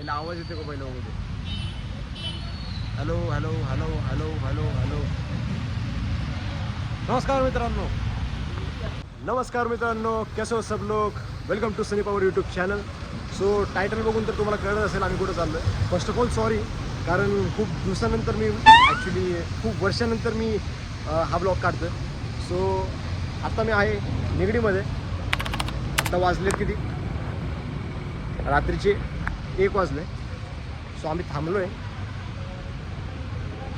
पहिला आवाज येते का पहिला बघू. Hello hello hello hello hello hello. नमस्कार मित्रांनो, कैसे हो सब लोग. Welcome to sunny power YouTube channel. So title बघून तर तुम्हाला कळत असेल आम्ही कुठं चाललो आहे. फर्स्ट ऑफ ऑल सॉरी, कारण खूप दिवसानंतर मी ॲक्च्युली खूप वर्षानंतर मी हा ब्लॉग काढतो. सो आत्ता मी आहे निगडीमध्ये. आत्ता वाजलेत किती, रात्रीचे 1 वाजले. सो आम्ही थांबलो आहे.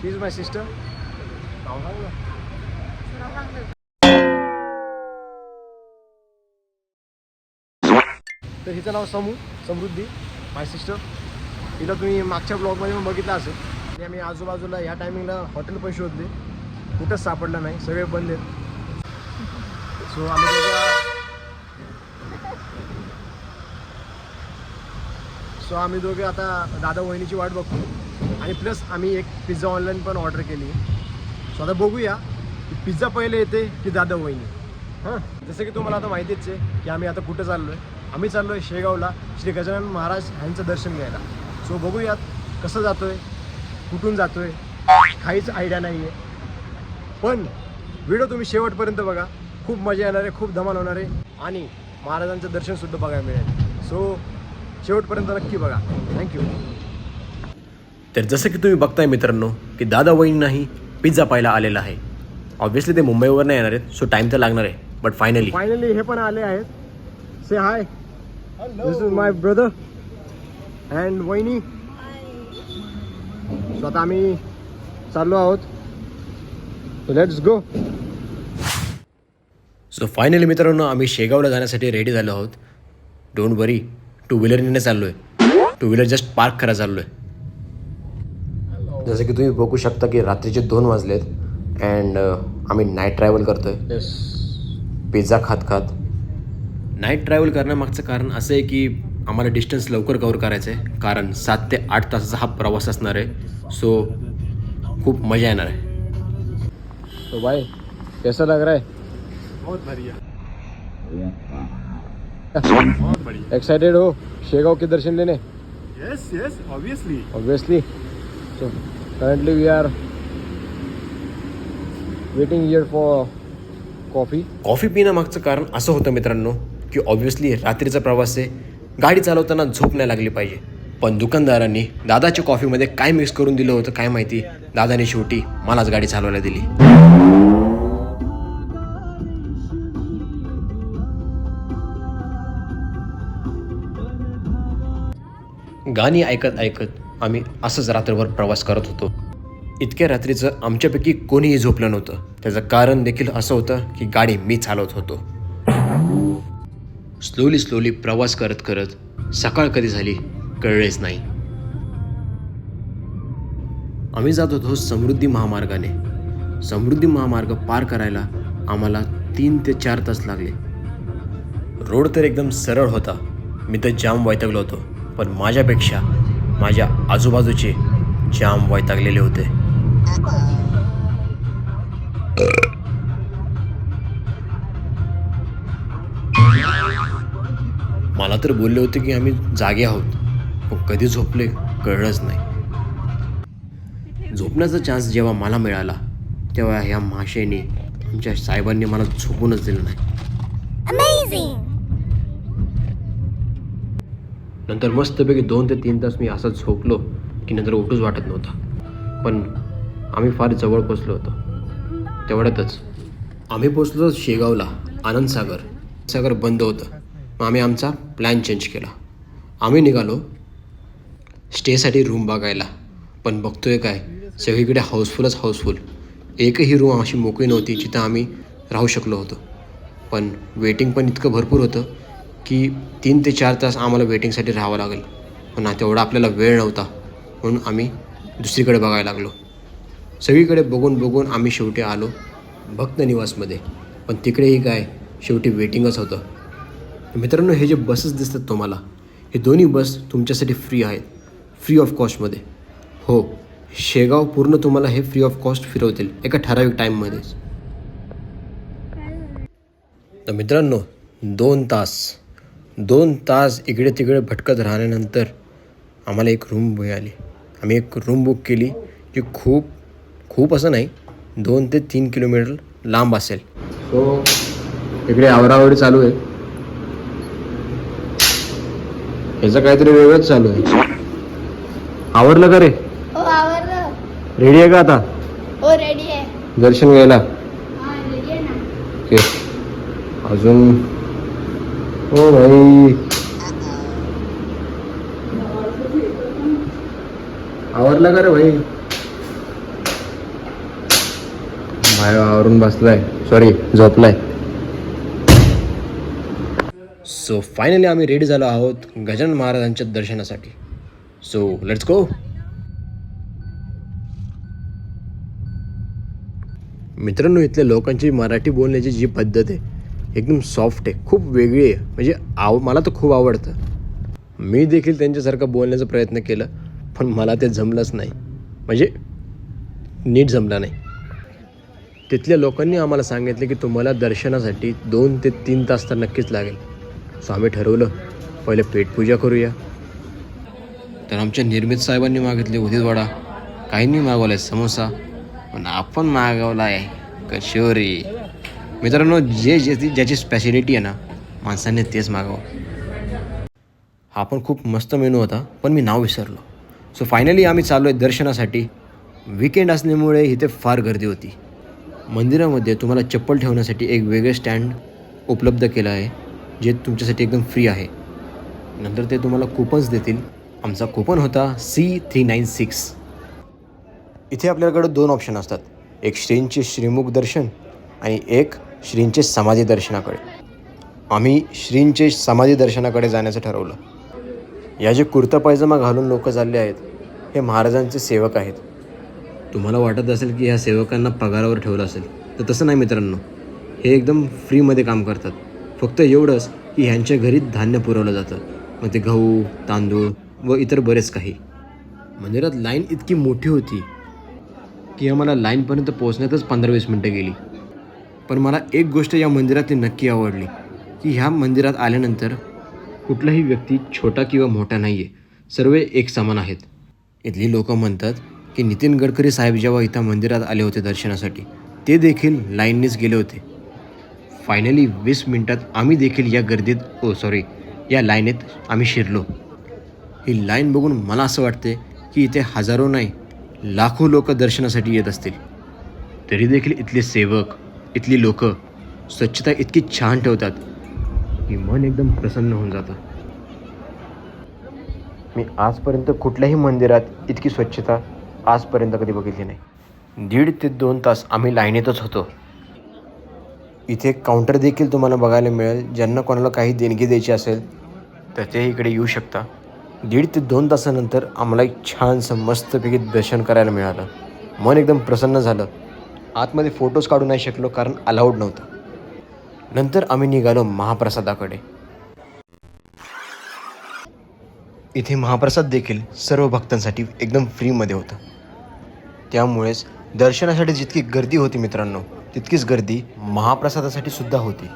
शी इज माय सिस्टर. नाव सांग ना. तर हिचं नाव समृद्धी, माय सिस्टर. हिला तुम्ही मागच्या ब्लॉगमध्ये पण बघितलं असेल. आणि आम्ही आजूबाजूला ह्या टायमिंगला हॉटेल पण शोधले, कुठंच सापडलं नाही, सगळे बंद आहेत. सो आम्ही दोघे आता दादा वहिनीची वाट बघतो. आणि प्लस आम्ही एक पिझ्झा ऑनलाईन पण ऑर्डर केली. सो आता बघूया की पिझ्झा पहिले येते की दादा वहिनी. हां, जसं की तुम्हाला आता माहितीच आहे की आम्ही आता कुठं चाललो आहे. आम्ही चाललो आहे शेगावला श्री गजानन महाराज यांचं दर्शन घ्यायला. सो बघूयात कसं जातो आहे, कुठून जातो आहे, काहीच आयडिया नाही आहे. पण व्हिडिओ तुम्ही शेवटपर्यंत बघा, खूप मजा येणार आहे, खूप धमाल होणार आहे आणि महाराजांचं दर्शनसुद्धा बघायला मिळेल. सो शेवटपर्यंत नक्की बघा. थँक्यू. तर जसं की तुम्ही बघताय मित्रांनो की दादा वहिनींनाही पिझ्झा पाहायला आलेला आहे. ऑब्व्हियसली ते मुंबईवर नाही येणार आहेत, सो टाईम तर लागणार आहे. बट फायनली हे पण आले आहेत. से हाय, दिस इज माय ब्रदर अँड वहिनी. सो आता आम्ही चाललो आहोत. So let's go. So finally मित्रांनो आम्ही शेगावला जाण्यासाठी रेडी झालो आहोत. डोंट वरी, 2 व्हीलरने चाललो आहे. 2 व्हीलर जस्ट पार्क करायला चाललो आहे. जसं की तुम्ही बघू शकता की रात्रीचे 2 वाजलेत अँड आम्ही नाईट ट्रॅव्हल करतो आहे. पिझ्झा खात नाईट ट्रॅव्हल करण्यामागचं कारण असं आहे की आम्हाला डिस्टन्स लवकर कवर करायचं आहे. कारण 7 ते 8 तासाचा हा प्रवास असणार आहे. सो खूप मजा येणार आहे. तो भाई कैसा लग रहा है? बहुत बढ़िया. एक्साइटेड हो शेगाव के दर्शन लेने? Yes, yes, obviously. Obviously. So currently we are waiting here for coffee. Coffee पिण्यामागचं कारण असं होतं मित्रांनो की ऑब्व्हियसली रात्रीचा प्रवास आहे, गाडी चालवताना झोप नाही लागली पाहिजे. पण दुकानदारांनी दादाच्या कॉफीमध्ये काय मिक्स करून दिलं होतं काय माहिती, दादाने शेवटी मलाच गाडी चालवायला दिली. गाणी ऐकत ऐकत आम्ही असंच रात्रभर प्रवास करत होतो. इतक्या रात्रीचं आमच्यापैकी कोणीही झोपलं नव्हतं. त्याचं कारण देखील असं होतं की गाडी मी चालवत होतो. स्लोली प्रवास करत करत सकाळ कधी झाली कळलेच नाही. आम्ही जात होतो समृद्धी महामार्गाने. समृद्धी महामार्ग पार करायला आम्हाला 3 ते 4 तास लागले. रोड तर एकदम सरळ होता. मी तर जाम वैतागलो होतो. पण माझ्यापेक्षा माझ्या आजूबाजूचे जाम वैतागलेले होते. मला तर बोलले होते की आम्ही जागे आहोत, पण कधी झोपले कळलंच नाही. झोपण्याचा चान्स जेव्हा मला मिळाला तेव्हा ह्या माशेने आमच्या साहेबांनी मला झोपूनच दिलं नाही. नंतर मस्तपैकी 2 ते 3 तास मी असं झोपलो की नंतर उठूच वाटत नव्हता. पण आम्ही फार जवळ पोचलो होतो. तेवढ्यातच आम्ही पोचलो शेगावला. आनंदसागर बंद होतं. मग आम्ही आमचा प्लॅन चेंज केला. आम्ही निघालो स्टेसाठी रूम बघायला. पण बघतोय काय, सगळीकडे हाऊसफुल. एकही रूम अशी मोकळी नव्हती जिथं आम्ही राहू शकलो होतो. पण वेटिंग पण इतकं भरपूर होतं की 3 ते 4 तास आम्हाला वेटिंगसाठी राहावं लागेल. पण तेवढा आपल्याला वेळ नव्हता म्हणून आम्ही दुसरीकडे बघायला लागलो. सगळीकडे बघून आम्ही शेवटी आलो भक्त निवासमध्ये. पण तिकडेही काय, शेवटी वेटिंगच होतं. मित्रांनो, हे जे बसेस दिसतात तुम्हाला, हे दोन्ही बस तुमच्यासाठी फ्री आहेत, फ्री ऑफ कॉस्टमध्ये. हो, शेगाव पूर्ण तुम्हाला हे फ्री ऑफ कॉस्ट फिरवतील एका ठराविक टाईममध्येच. तर मित्रांनो, 2 तास इकडे तिकडे भटकत राहिल्यानंतर आम्हाला एक रूम मिळाली. आम्ही एक रूम बुक केली जी खूप असं नाही 2 ते 3 किलोमीटर लांब असेल. सो इकडे आवराआवरी चालू आहे. याचं काहीतरी वेगळंच चालू आहे. आवरलं का रे? हो आवरलं. रेडी आहे का आता हो रेडी आहे. दर्शन घ्यायला? हा रेडी आहे ना. ओके. अजून हो भाई आवरला का रे भाई? भाई आवरून बसलाय, सॉरी झोपलाय. सो फायनली आम्ही रेडी झालो आहोत गजानन महाराजांच्या दर्शनासाठी. So let's go. मित्रांनो, इथल्या लोकांची मराठी बोलण्याची जी पद्धत आहे एकदम सॉफ्ट आहे, खूप वेगळी आहे. म्हणजे मला तर खूप आवडतं. मी देखील त्यांच्यासारखं बोलण्याचा प्रयत्न केला पण मला ते जमलंच नाही, म्हणजे नीट जमलं नाही. तिथल्या लोकांनी आम्हाला सांगितलं की तुम्हाला दर्शनासाठी 2 ते 3 तास तर नक्कीच लागेल. सो आम्ही ठरवलं पहिले पेटपूजा करूया. तर आमच्या निर्मित साहेबांनी मागितले उडीद वडा, काहींनी मागवला आहे समोसा, पण आपण मागवला आहे कचोरी. मित्रांनो, ज्याची स्पेशालिटी आहे ना माणसांनी तेच मागवावं. हा पण खूप मस्त मेनू होता पण मी नाव विसरलो. सो फायनली आम्ही चाललो आहे दर्शनासाठी. वीकेंड असल्यामुळे इथे फार गर्दी होती. मंदिरामध्ये तुम्हाला चप्पल ठेवण्यासाठी एक वेगळे स्टँड उपलब्ध केलं आहे जे तुमच्यासाठी एकदम फ्री आहे. नंतर ते तुम्हाला कुपन्स देतील. आमचा कुपन होता C396. इथे आपल्याकडे 2 ऑप्शन असतात, एक श्रींचे श्रीमुख दर्शन आणि एक श्रींचे समाधी दर्शनाकडे. आम्ही श्रींचे समाधी दर्शनाकडे जाण्याचं ठरवलं. या जे कुर्ता पायजमा घालून लोक चालले आहेत हे महाराजांचे सेवक आहेत. तुम्हाला वाटत असेल की ह्या सेवकांना पगारावर ठेवलं असेल, तर तसं नाही मित्रांनो. हे एकदम फ्रीमध्ये काम करतात. फक्त एवढंच की ह्यांच्या घरी धान्य पुरवलं जातं, मग ते गहू, तांदूळ व इतर बरेच काही. मंदिरात लाईन इतकी मोठी होती की आम्हाला लाईनपर्यंत पोहोचण्यातच 15-20 मिनटं गेली. पण मला एक गोष्ट या मंदिरातली नक्की आवडली की ह्या मंदिरात आल्यानंतर कुठलाही व्यक्ती छोटा किंवा मोठा नाही आहे, सर्व एक समान आहेत. इथली लोक म्हणतात की नितीन गडकरी साहेब जेव्हा इथं मंदिरात आले होते दर्शनासाठी, ते देखील लाईननीच गेले होते. फायनली 20 मिनटात आम्ही देखील या लाईनीत आम्ही शिरलो. ही लाईन बघून मला असं वाटते की इथे हजारो नाही लाखो लोक दर्शनासाठी येत असतील. तरी देखील इथले सेवक, इथली लोक स्वच्छता इतकी छान ठेवतात की मन एकदम प्रसन्न होऊन जातं. मी आजपर्यंत कुठल्याही मंदिरात इतकी स्वच्छता आजपर्यंत कधी बघितली नाही. 1.5 ते 2 तास आम्ही लाईनीतच होतो. इथे काउंटर देखील तुम्हाला बघायला मिळेल. ज्यांना कोणाला काही देणगी द्यायची असेल तर ते इकडे येऊ शकता. 1.5 ते 2 तासानंतर आम्हाला एक छानसं मस्तपैकी दर्शन करायला मिळालं. मन एकदम प्रसन्न झालं. आतमध्ये फोटोज काढू नाही शकलो कारण अलाउड नव्हतं. नंतर आम्ही निघालो महाप्रसादाकडे. इथे महाप्रसाद देखील सर्व भक्तांसाठी एकदम फ्रीमध्ये होतं. त्यामुळेच दर्शनासाठी जितकी गर्दी होती मित्रांनो, तितकीच गर्दी महाप्रसादासाठी सुद्धा होती.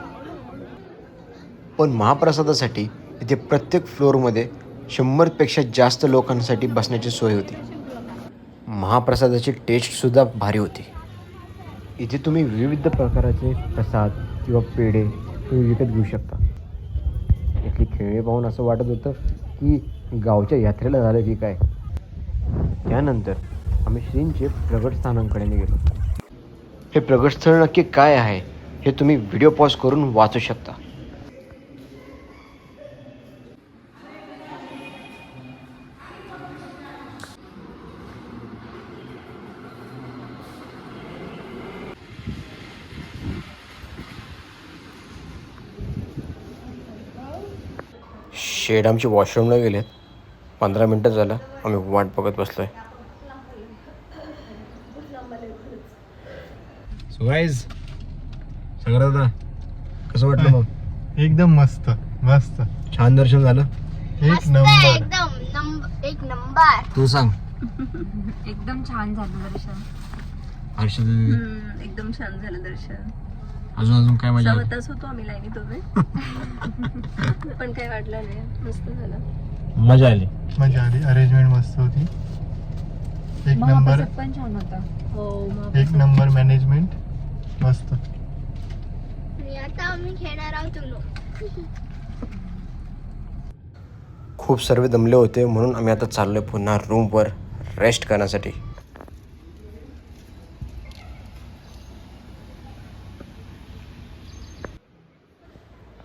पण महाप्रसादासाठी इथे प्रत्येक फ्लोअरमध्ये 100पेक्षा जास्त लोकांसाठी बसण्याची सोय होती. महाप्रसादाची टेस्टसुद्धा भारी होती. इथे तुम्ही विविध प्रकाराचे प्रसाद किंवा पेढे तुम्ही विकत घेऊ शकता. इथली खेळे पाहून असं वाटत होतं की गावच्या यात्रेला झालं की काय. त्यानंतर आम्ही श्रींचे प्रगटस्थानांकडे गेलो. हे प्रगटस्थळ नक्की काय आहे हे तुम्ही व्हिडिओ पॉज करून वाचू शकता. शेड आमचे वॉशरूमला गेलेत. 15 मिनटं झालं आम्ही वाट बघत बसलोय. सो गाईज, सांगा दादा कसं वाटलं मग? एकदम मस्त मस्त. छान दर्शन झालं. एक नंबर. एक नंबर. तू सांग. एकदम छान झालं दर्शन. हर्षल एकदम छान झालं दर्शन. अजून काय मजा? 6 तास होतो आम्ही लाईनीत उभे पण काय वाटलं नाही, मस्त झालं. मजा आली अरेंजमेंट मस्त होती. एक नंबर महाप्रसाद पण छान होता. हो एक नंबर मॅनेजमेंट मस्त. आणि आता आम्ही खेळणार आहोत उनो. खूप सर्व दमले होते म्हणून आम्ही आता चाललो आहे पुन्हा रूमवर रेस्ट करण्यासाठी.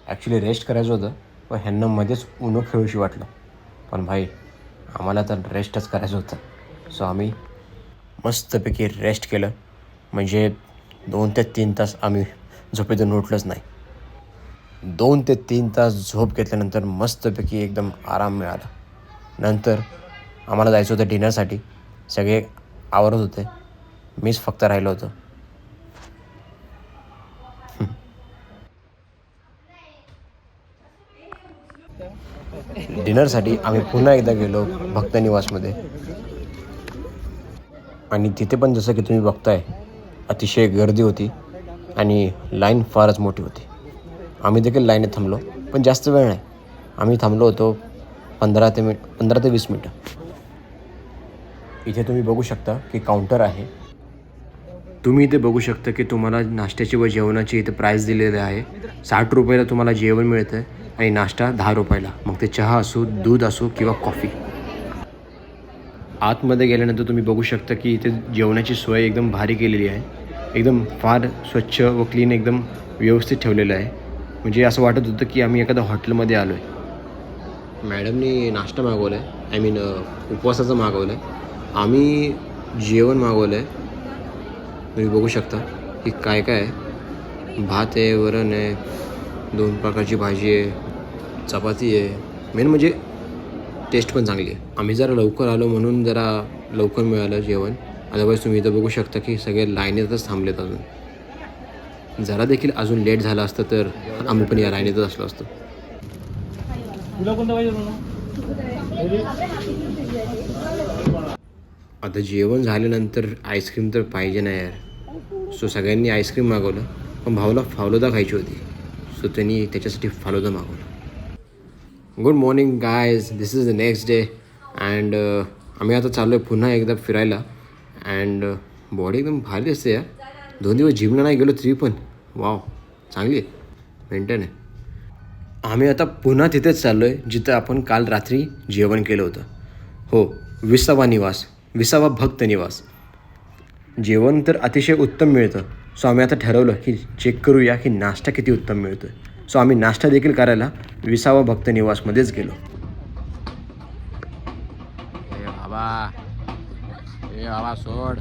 ॲक्च्युली रेस्ट करायचं होतं पण ह्यांना मध्येच उनो खेळूशी वाटलं. पण भाई आम्हाला तर रेस्टच करायचं होतं. सो आम्ही मस्तपैकी रेस्ट केलं. म्हणजे 2 ते 3 तास आम्ही झोपेतून उठलोच नाही. 2 ते 3 तास झोप घेतल्यानंतर मस्तपैकी एकदम आराम मिळाला. नंतर आम्हाला जायचं होतं डिनरसाठी. सगळे आवरत होते, मीच फक्त राहिलो होतो. डिनरसाठी आम्ही पुन्हा एकदा गेलो भक्त निवासमध्ये. आणि तिथे पण जसं की तुम्ही बघताय अतिशय गर्दी होती आणि लाईन फारच मोठी होती. आम्ही देखील लाईनीत थांबलो पण जास्त वेळ नाही. आम्ही थांबलो होतो 15 ते 20 मिनटं. इथे तुम्ही बघू शकता की काउंटर आहे. तुम्ही इथे बघू शकता की तुम्हाला नाश्त्याची व जेवणाची इथे प्राईस दिलेली आहे. 60 रुपयाला तुम्हाला जेवण मिळतं आणि नाश्ता 10 रुपयाला. मग ते चहा असो, दूध असो किंवा कॉफी. आतमध्ये गेल्यानंतर तुम्ही बघू शकता की इथे जेवणाची सोय एकदम भारी केलेली आहे. एकदम फार स्वच्छ व क्लीन एकदम व्यवस्थित ठेवलेलं आहे. म्हणजे असं वाटत होतं की आम्ही एखाद्या हॉटेलमध्ये आलो आहे. मॅडमनी नाश्ता मागवला आहे, आय मीन उपवासाचं मागवलं आहे. आम्ही जेवण मागवलं आहे. तुम्ही बघू शकता की काय काय आहे. भात आहे, वरण आहे, 2 प्रकारची भाजी आहे, चपाती आहे. मेन म्हणजे टेस्ट पण चांगली आहे. आम्ही जरा लवकर आलो म्हणून जरा लवकर मिळालं जेवण. अदरवाईज तुम्ही इथं बघू शकता की सगळे लाईनीतच थांबलेत अजून. जरा देखील अजून लेट झालं असतं तर आम्ही पण या लाईनीतच असलो असतो. आता जेवण झाल्यानंतर आईस्क्रीम तर पाहिजे नाही यार. सो सगळ्यांनी आईस्क्रीम मागवलं. पण भाऊला फालुदा खायची होती, सो त्यांनी त्याच्यासाठी फालुदा मागवलं. Good morning guys, this is the next day and आम्ही आता चाललो आहे पुन्हा एकदा फिरायला. अँड बॉडी एकदम भारी असते यार. 2 दिवस जिमला नाही गेलो तरी पण वाव चांगली आहे, मेंटेन आहे. आम्ही आता पुन्हा तिथेच चाललो आहे जिथं आपण काल रात्री जेवण केलं होतं. हो, 20वा निवास, 20वा भक्त निवास. जेवण तर अतिशय उत्तम मिळतं. सो आम्ही आता ठरवलं की चेक करूया की नाश्ता किती उत्तम मिळतो. सो आम्ही नाश्ता देखील करायला 20वा भक्त निवासमध्येच गेलो. ए बाबा सोड.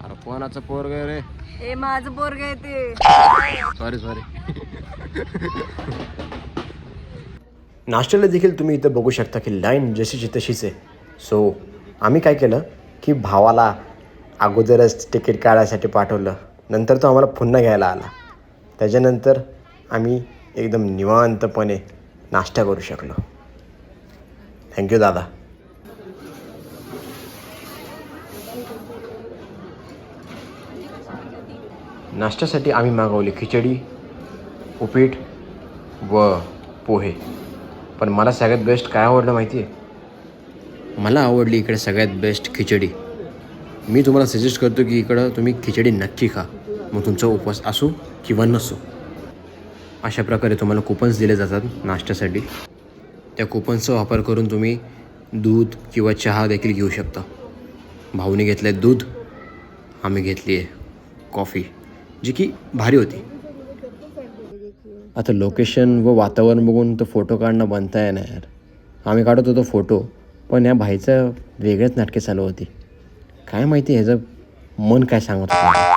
अरे कोणाचं पोरग आहे रे? ए माझं पोरग आहे ते. सॉरी. नाश्त्याला देखील तुम्ही इथं बघू शकता की लाईन जशीची तशीच आहे. सो आम्ही काय केलं की भावाला अगोदरच तिकीट काढायसाठी पाठवलं. नंतर तो आम्हाला पुन्हा घ्यायला आला. त्याच्यानंतर आम्ही एकदम निवांतपणे नाश्ता करू शकलो. थँक्यू दादा. नाश्त्यासाठी आम्ही मागवली खिचडी, उपीट व पोहे. पण मला सगळ्यात बेस्ट काय आवडलं माहिती आहे? मला आवडली इकडे सगळ्यात बेस्ट खिचडी. मी तुम्हाला सजेस्ट करतो की इकडं तुम्ही खिचडी नक्की खा, मग तुमचा उपवास असो किंवा नसो. अशा प्रकारे तुम्हाला कुपन्स दिले जातात नाश्त्यासाठी. त्या कुपन्सचा वापर करून तुम्ही दूध किंवा चहा देखील घेऊ शकता. भाऊने घेतलं आहे दूध, आम्ही घेतली आहे कॉफी, जी की भारी होती. आता लोकेशन व वातावरण बघून तर फोटो काढणं बनता येणार यार. आम्ही काढत होतो फोटो, पण या भाईचं वेगळेच नाटके चालू होती. काय माहिती ह्याचं मन काय सांगत होतं.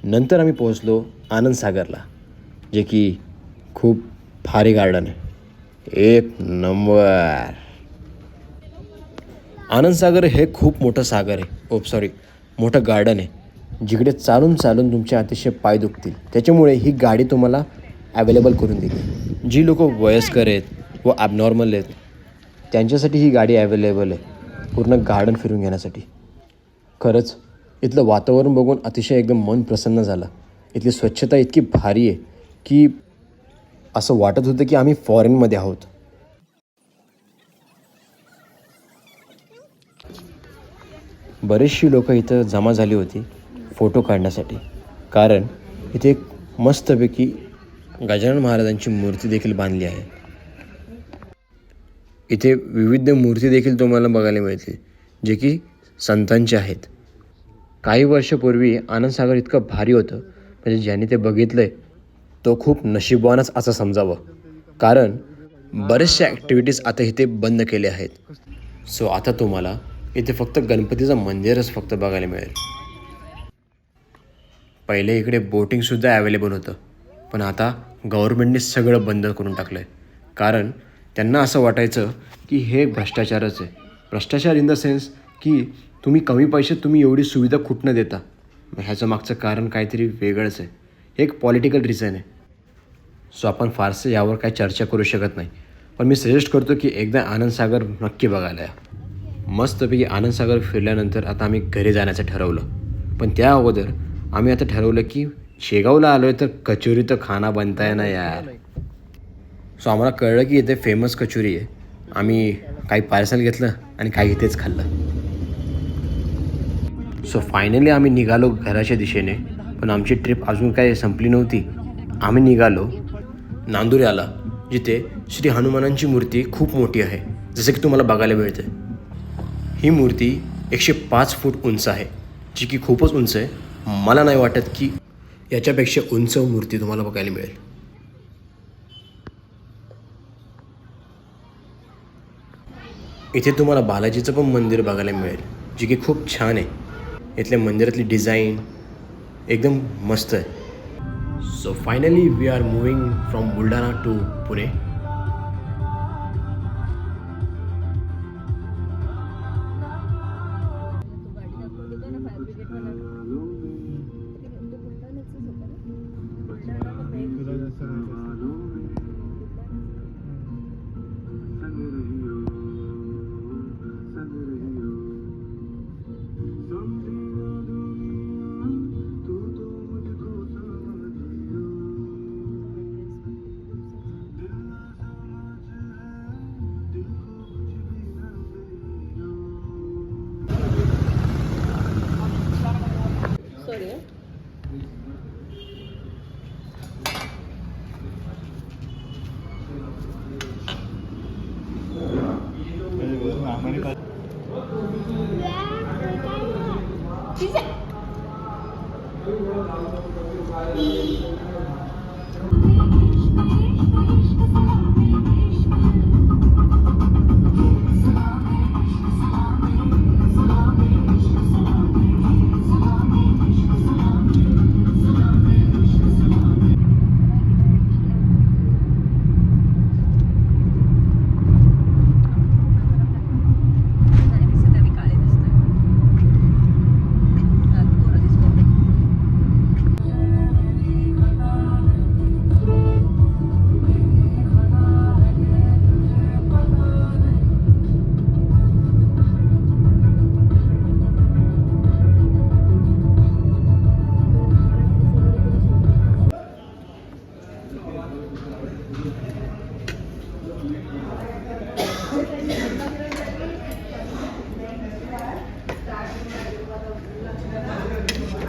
नंतर आम्ही पोहोचलो आनंदसागरला, जे की खूप भारी गार्डन आहे, एक नंबर. आनंदसागर हे खूप मोठं सागर आहे, मोठं गार्डन आहे, जिकडे चालून तुमचे अतिशय पाय दुखतील. त्याच्यामुळे ही गाडी तुम्हाला ॲवेलेबल करून दिली. जी लोक वयस्कर आहेत व ॲबनॉर्मल आहेत त्यांच्यासाठी ही गाडी ॲवेलेबल आहे पूर्ण गार्डन फिरून घेण्यासाठी. खरंच इथलं वातावरण बघून अतिशय एकदम मन प्रसन्न झालं. इथली स्वच्छता इतकी भारी आहे की असं वाटत होतं की आम्ही फॉरेनमध्ये आहोत. बरेचशी लोकं इथं जमा झाली होती फोटो काढण्यासाठी, कारण इथे एक मस्तपैकी गजानन महाराजांची मूर्ती देखील बांधली आहे. इथे विविध मूर्ती देखील तुम्हाला बघायला मिळतील जे की संतांचे आहेत. काही वर्षापूर्वी आनंदसागर इतकं भारी होतं म्हणजे ज्याने ते बघितलं आहे तो खूप नशिबवानच असं समजावं, कारण बरेचशा ॲक्टिव्हिटीज आता इथे बंद केले आहेत. सो आता तुम्हाला इथे फक्त गणपतीचं मंदिरच फक्त बघायला मिळेल. पहिले इकडे बोटिंगसुद्धा ॲवेलेबल होतं, पण आता गव्हर्मेंटने सगळं बंद करून टाकलं आहे, कारण त्यांना असं वाटायचं की हे भ्रष्टाचारच आहे. भ्रष्टाचार इन द सेन्स की तुम्ही कमी पैशात तुम्ही एवढी सुविधा कुठनं देता. ह्याचं मागचं कारण काहीतरी वेगळंच आहे. हे एक पॉलिटिकल रिझन आहे. सो आपण फारसं यावर काही चर्चा करू शकत नाही, पण मी सजेस्ट करतो की एकदा आनंदसागर नक्की बघायला या. मस्तपैकी आनंदसागर फिरल्यानंतर आता आम्ही घरी जाण्याचं ठरवलं, पण त्या अगोदर आम्ही आता ठरवलं की शेगावला आलो आहे तर कचोरी तर खाना बनताय ना यार. सो आम्हाला कळलं की इथे फेमस कचोरी आहे. आम्ही काही पार्सल घेतलं आणि काही इथेच खाल्लं. सो फायनली आम्ही निघालो घराच्या दिशेने, पण आमची ट्रिप अजून काही संपली नव्हती. आम्ही निघालो नांदुऱ्याला, जिथे श्री हनुमानांची मूर्ती खूप मोठी आहे जसं की तुम्हाला बघायला मिळते. ही मूर्ती 105 फूट उंच आहे, जी की खूपच उंच आहे. मला नाही वाटत की याच्यापेक्षा उंच मूर्ती तुम्हाला बघायला मिळेल. इथे तुम्हाला बालाजीचं पण मंदिर बघायला मिळेल, जे की खूप छान आहे. इथल्या मंदिरातली डिझाईन एकदम मस्त आहे. So finally we are moving from Buldhana to Pune.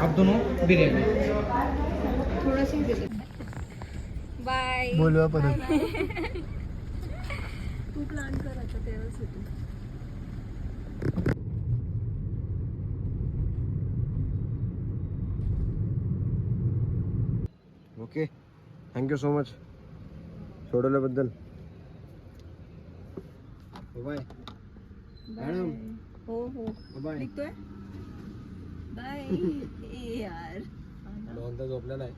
आप दोनों बिर्याणी. बाय. बोलवा परत. तू प्लॅन करायचं तेव्हाच होतो. ओके, थँक्यू सो मच सोडवल्याबद्दल. Bye madam. हो हो बाय. निघतोय. बाय. ए यार दोनदा झोपलेला आहे.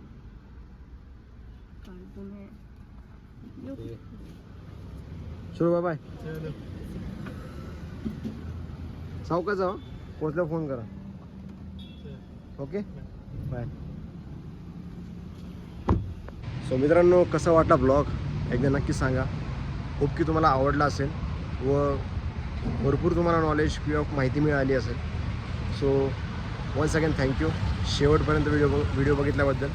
चलो बाय. सावकाश जावा, पोचल्यावर फोन करा. Okay bye. सो सो मित्रांनो, कसा वाटला ब्लॉग एकदा नक्की सांगा. होप की तुम्हाला आवडला असेल व भरपूर तुम्हाला नॉलेज किंवा माहिती मिळाली असेल. सो वन्स अगेन थँक्यू शेवटपर्यंत व्हिडिओ बघितल्याबद्दल.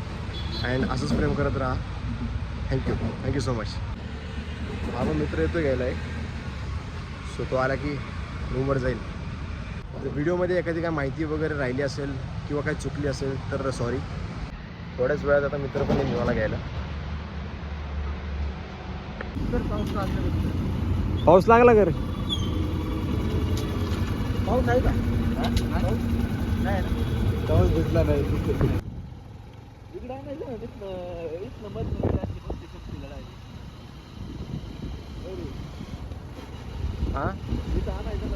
अँड असंच प्रेम करत राहा. Thank you so much. माझा मित्र येतो घ्यायला आहे. सो तो आला की रूमवर जाईल. जर व्हिडिओमध्ये एखादी काय माहिती वगैरे राहिली असेल किंवा काही चुकली असेल तर सॉरी. थोड्याच वेळात आता मित्र पण येईल मला घ्यायला. पाऊस लागला का रे? पाऊस आहे का? नाही पाऊस भेटला नाही. इकडे हां आणायचं